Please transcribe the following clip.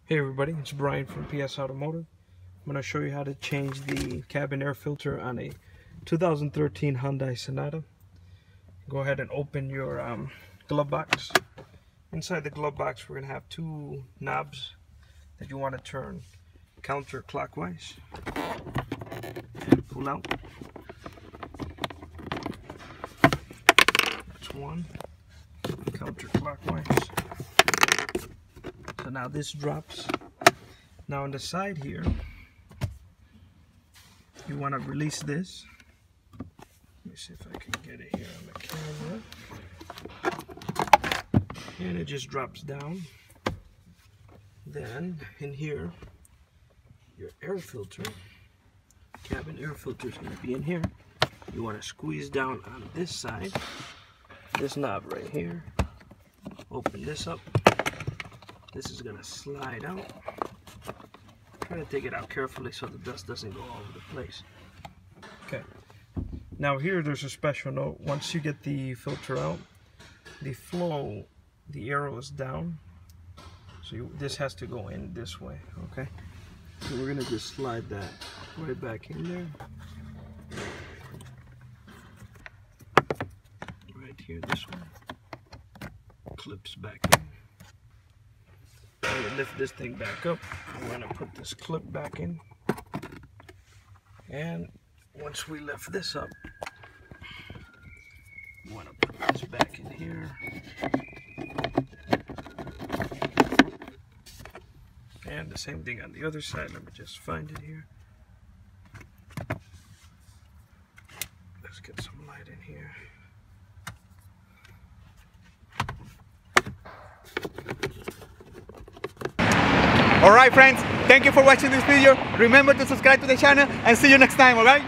Hey everybody, it's Brian from PS Automotive. I'm going to show you how to change the cabin air filter on a 2013 Hyundai Sonata. Go ahead and open your glove box. Inside the glove box we're going to have two knobs that you want to turn counterclockwise and pull out. That's one, counterclockwise. So now this drops. Now on the side here, you want to release this. Let me see if I can get it here on the camera. And it just drops down. Then in here, your air filter, cabin air filter is going to be in here. You want to squeeze down on this side, this knob right here. Open this up. This is going to slide out. Try to take it out carefully so the dust doesn't go all over the place. Okay. Now here there's a special note. Once you get the filter out, the flow, the arrow is down. So this has to go in this way, okay? So we're going to just slide that right back in there. Right here, this one. Clips back in. I'm going to lift this thing back up. I'm going to put this clip back in. And once we lift this up, we want to put this back in here. And the same thing on the other side. Let me just find it here. Let's get some light in here. Alright friends, thank you for watching this video. Remember to subscribe to the channel and see you next time, alright?